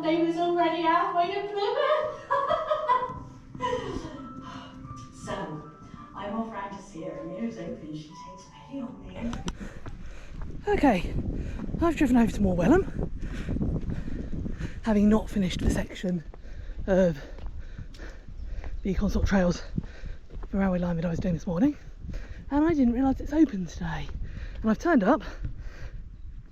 They was already halfway to Plymouth. So, I'm off round to see her, and here's hoping she takes pity on me. Okay, I've driven over to Morwellham, having not finished the section of the Console Trails for railway line that I was doing this morning, and I didn't realise it's open today. And I've turned up,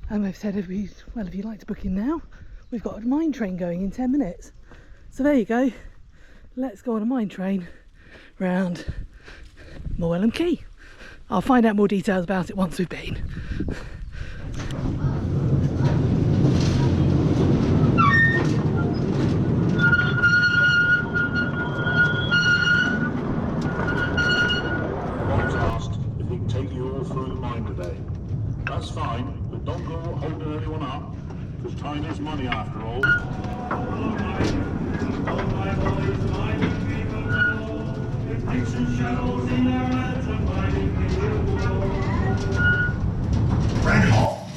and they've said if you'd like to book in now, we've got a mine train going in 10 minutes. So there you go, let's go on a mine train round Morwellham Quay. I'll find out more details about it once we've been. That's fine, but don't go holding anyone up, because time is money after all. Red hot.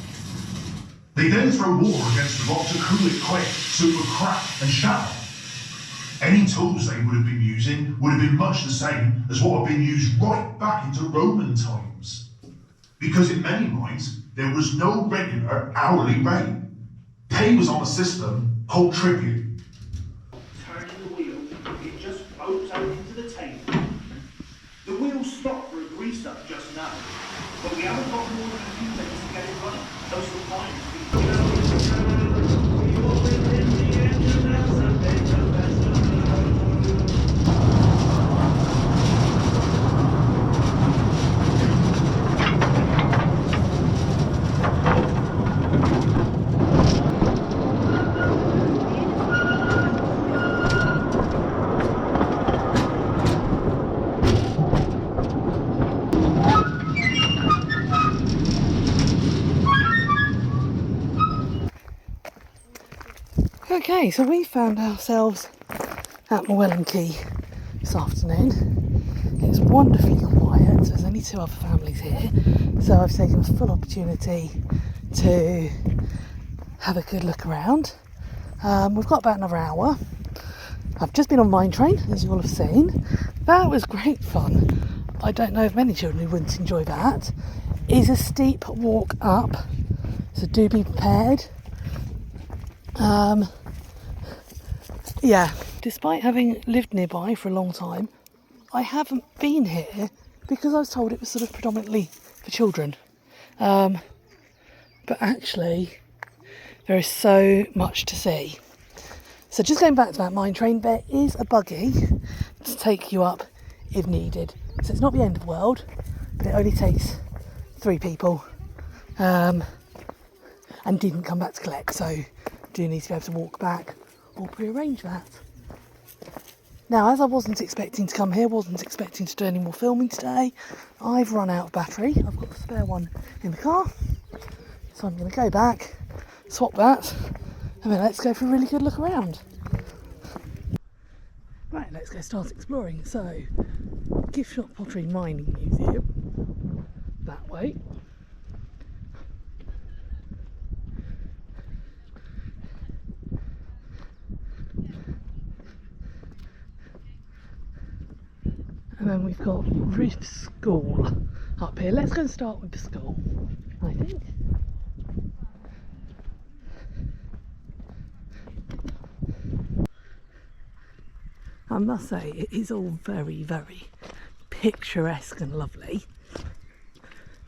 They then throw water against the rock to cool it quick, so it would crack and shatter. Any tools they would have been using would have been much the same as what had been used right back into Roman times. Because in many mines, there was no regular hourly rate. Pay was on a system called tribute. Turning the wheel, it just floats out into the table. The wheel stopped for a grease up just now, but we haven't got more than a few minutes to get it running. Those supplies Okay, so we found ourselves at Morwellham Quay this afternoon. It's wonderfully quiet, there's only 2 other families here, so I've taken a full opportunity to have a good look around. We've got about another hour. I've just been on mine train, as you all have seen. That was great fun. I don't know of many children who wouldn't enjoy that. It is a steep walk up, so do be prepared. Yeah, despite having lived nearby for a long time, I haven't been here because I was told it was sort of predominantly for children. But actually, there is so much to see. So just going back to that mine train, there is a buggy to take you up if needed. So it's not the end of the world, but it only takes 3 people and didn't come back to collect. So do need to be able to walk back or prearrange that. Now, as I wasn't expecting to come here, wasn't expecting to do any more filming today, I've run out of battery. I've got the spare one in the car, so I'm going to go back, swap that, and then let's go for a really good look around. Right, let's go start exploring. So, Gift Shop Pottery Mining Museum, that way. And then we've got Ruth School up here. Let's go and start with the school, I think. I must say, it is all very, very picturesque and lovely.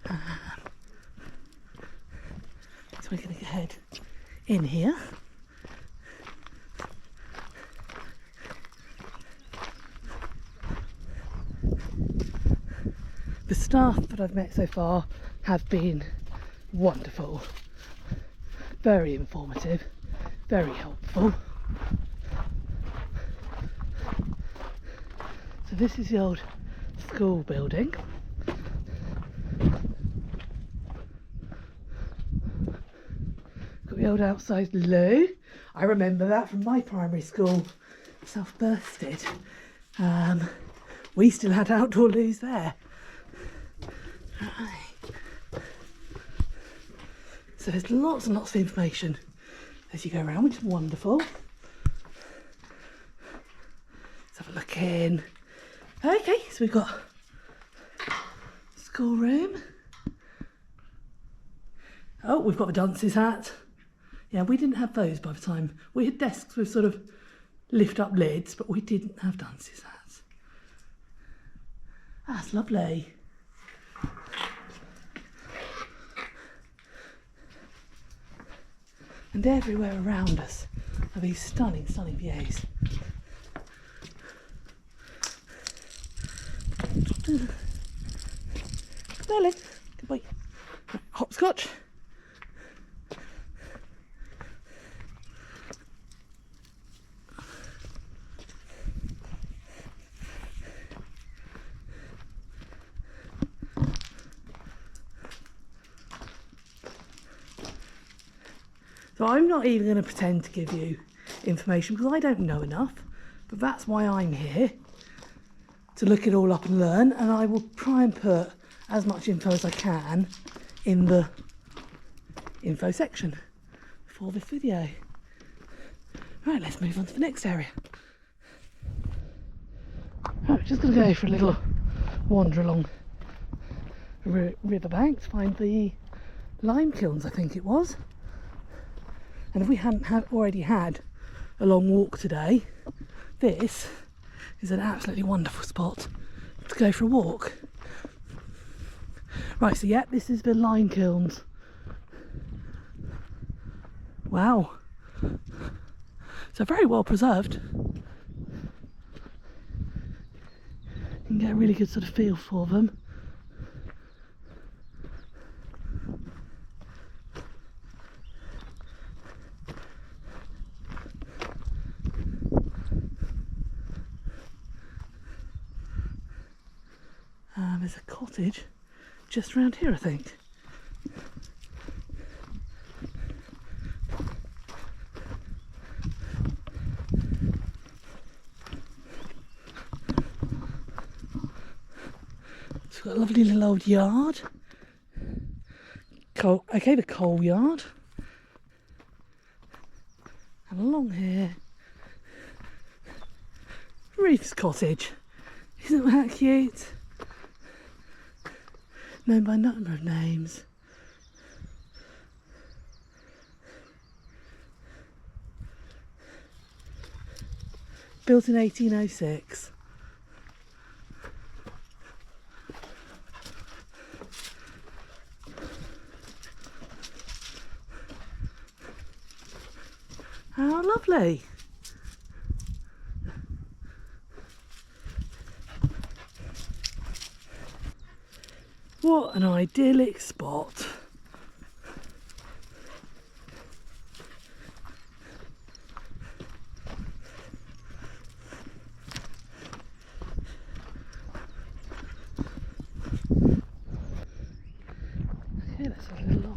So we're going to head in here. The staff that I've met so far have been wonderful, very informative, very helpful. So this is the old school building. Got the old outside loo. I remember that from my primary school, South Bursted. We still had outdoor loos there. Right. So there's lots and lots of information as you go around, which is wonderful. Let's have a look in. Okay, so we've got schoolroom. Oh, we've got the dunce's hat. Yeah, we didn't have those by the time. We had desks with sort of lift up lids, but we didn't have dunce's hats. That's lovely. And everywhere around us are these stunning, stunning views. Darling, good boy. Hopscotch. So I'm not even going to pretend to give you information because I don't know enough, but that's why I'm here, to look it all up and learn, and I will try and put as much info as I can in the info section for this video. Right, let's move on to the next area. Right, we're just going to go for a little wander along the riverbank to find the lime kilns, I think it was. And if we hadn't already had a long walk today, this is an absolutely wonderful spot to go for a walk. Right, so yeah, this is the lime kilns. Wow. So very well preserved. You can get a really good sort of feel for them. There's a cottage just around here, I think. It's got a lovely little old yard. The coal yard. And along here, Reef's cottage. Isn't that cute? Known by a number of names. Built in 1806. How lovely. What an idyllic spot. Okay, let's have a little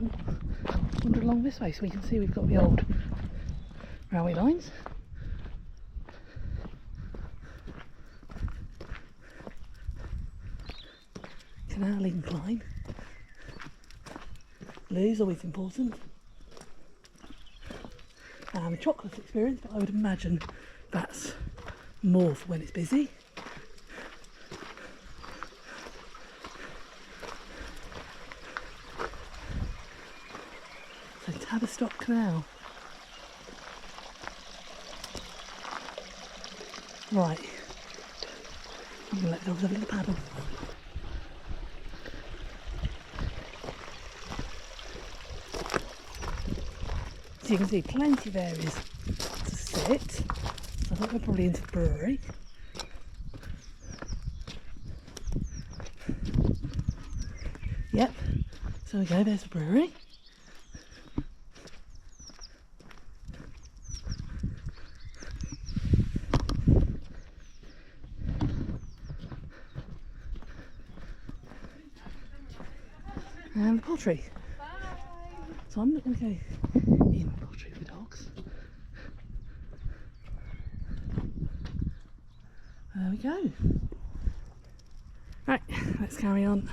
wander along this way so we can see we've got the old railway lines. Canal incline. Loos, always important. And the chocolate experience, but I would imagine that's more for when it's busy. So Tavistock Canal. Right. I'm going to let the dogs have a little paddle. So you can see plenty of areas to sit. So I think we're probably into the brewery. Yep, so there we go, there's the brewery. And the pottery. So I'm not going to go in the pottery for dogs. There we go. Right, let's carry on.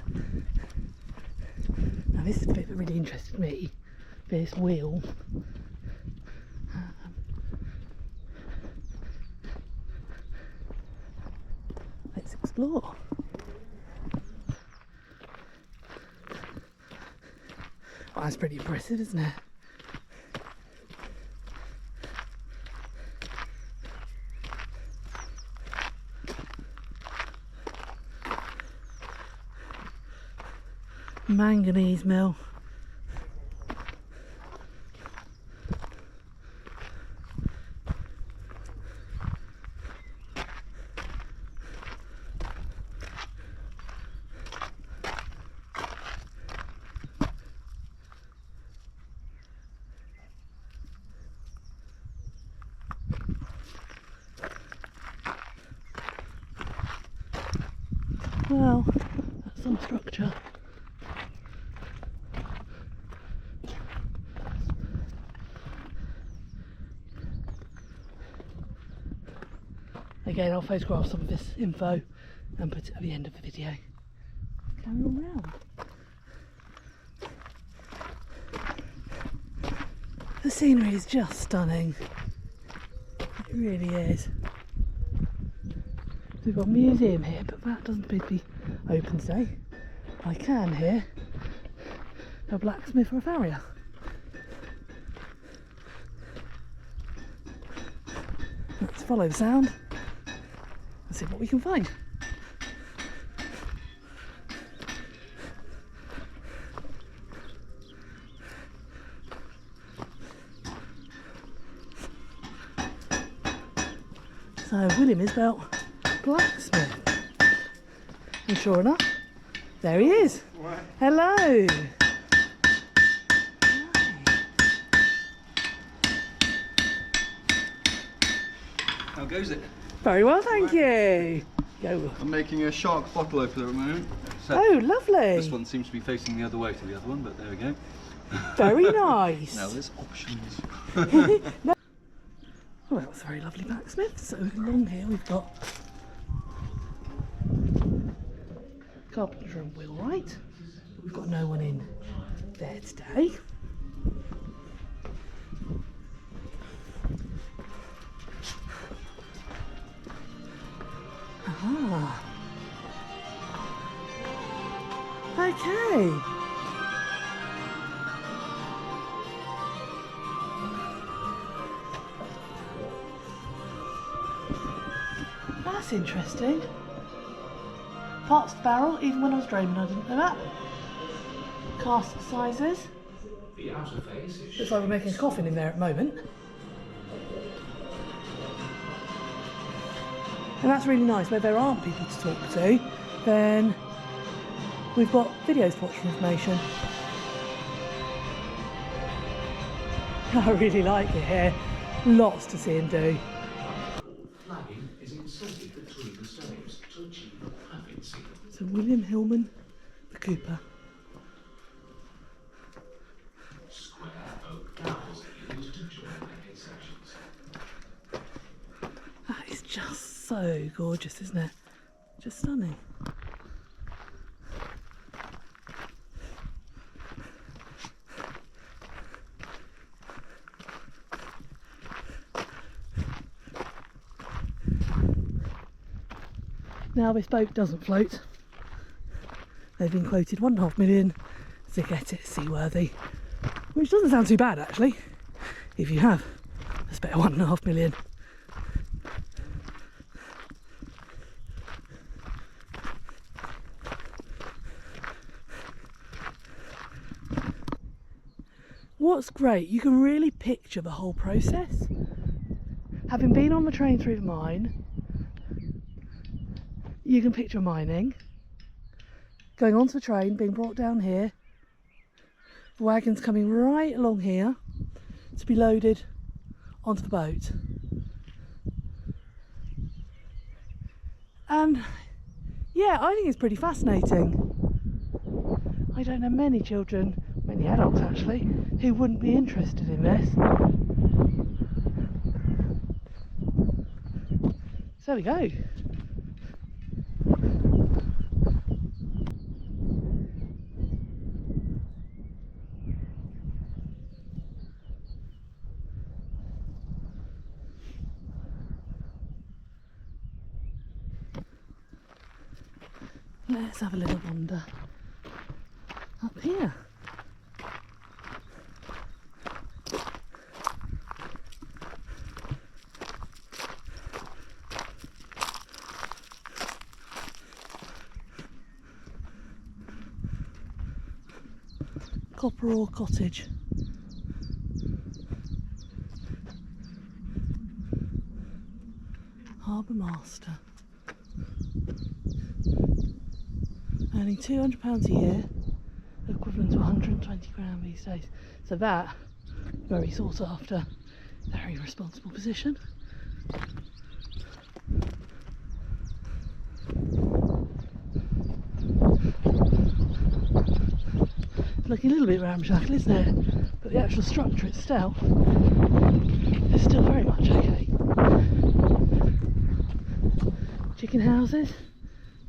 Now this is the bit that really interested me. This wheel explore. Well, that's pretty impressive, isn't it? Manganese mill. Well, that's some structure. Again, I'll photograph some of this info and put it at the end of the video. Carry on round. The scenery is just stunning. It really is. We've got a museum here, but that doesn't appear to be open today. I can hear a blacksmith or a farrier. Let's follow the sound and see what we can find. So William is about blacksmith, and sure enough, there he is. Right. Hello. How goes it? Very well, thank you. Go. I'm making a shark bottle opener at the moment. So Oh, lovely. this one seems to be facing the other way to the other one, but there we go. Very nice. Now there's options. No. Well, that was a very lovely blacksmith. So along here we've got carpenter and wheelwright. We've got no one in there today. Ah. Okay. That's interesting. Parts of the barrel, even when I was draining, I didn't know that. Cask sizes. Looks like we're making a coffin in there at the moment. And that's really nice. Where there aren't people to talk to, then we've got videos to watch for information. I really like it here. Lots to see and do. Flagging is inserted between the staves to achieve a perfect sequence. So William Hillman, the Cooper. Square oak dowels are used to join the sections. That is just so gorgeous, isn't it? Just stunning. Now this boat doesn't float. They've been quoted £1.5 million to get it seaworthy, which doesn't sound too bad actually. If you have a spare £1.5 million. What's great, you can really picture the whole process. Having been on the train through the mine, you can picture mining, going onto the train, being brought down here, the wagons coming right along here to be loaded onto the boat. And yeah, I think it's pretty fascinating. I don't know many children, many adults actually, who wouldn't be interested in this. So there we go. Let's have a little wander up here. Copperore Cottage. Harbour Master. Earning £200 a year, equivalent to 120 grand these days. So that, very sought after, very responsible position. Looking a little bit ramshackle, isn't it? But the actual structure itself is still very much okay. Chicken houses,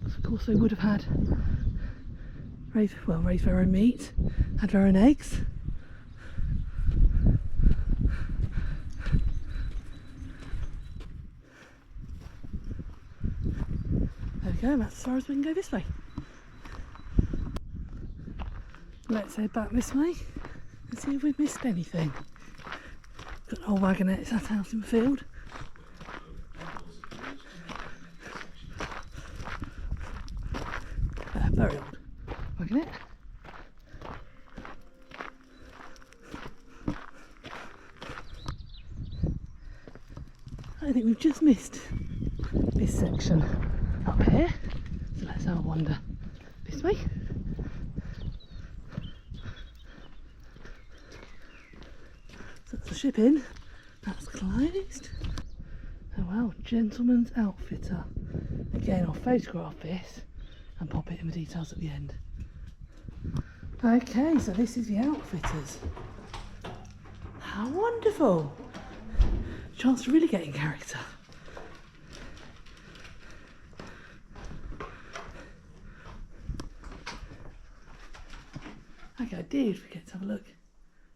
of course they would have had raised their own meat, had their own eggs. There we go, and that's as far as we can go this way. Let's head back this way and see if we've missed anything. Got an old wagonette, it's that out in the field. Very old wagonette. I think we've just missed this section up here, so let's have a wander this way. So that's the ship in, that's closed. Oh wow, Gentleman's Outfitter. Again, I'll photograph this and pop it in the details at the end. Okay, so this is the Outfitters. How wonderful! Chance to really get in character. Okay, I did forget to have a look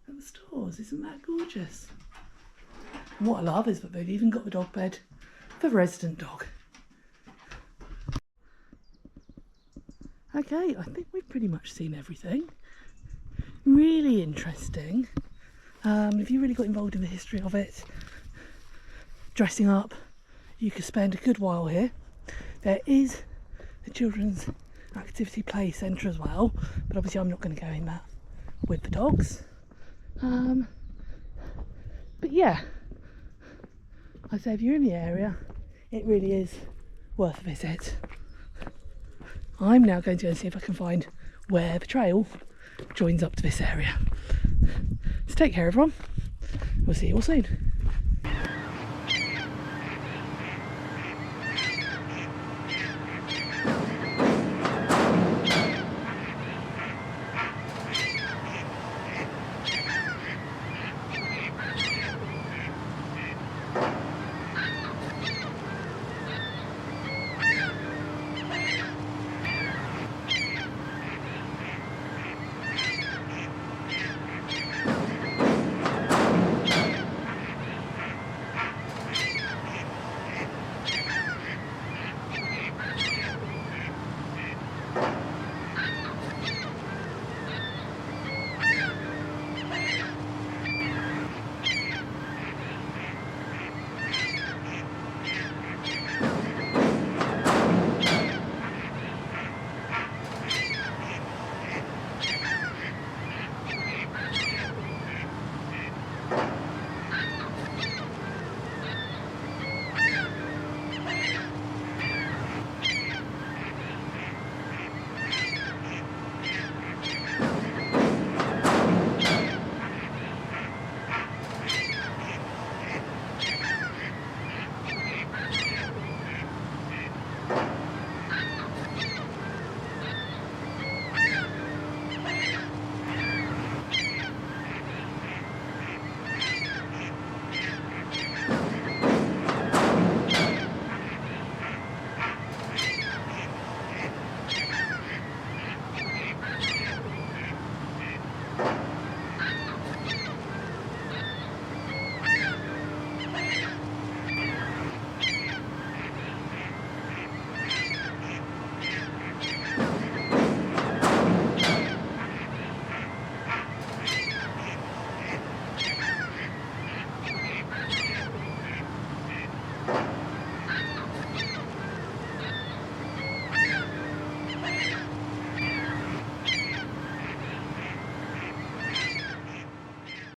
at the stores. Isn't that gorgeous? And what I love is that they've even got the dog bed for the resident dog. Okay, I think we've pretty much seen everything. Really interesting. If you really got involved in the history of it, dressing up, you could spend a good while here. There is the children's activity play centre as well, but obviously I'm not going to go in that with the dogs. But yeah, I'd say if you're in the area, it really is worth a visit. I'm now going to go and see if I can find where the trail joins up to this area. So take care everyone, we'll see you all soon.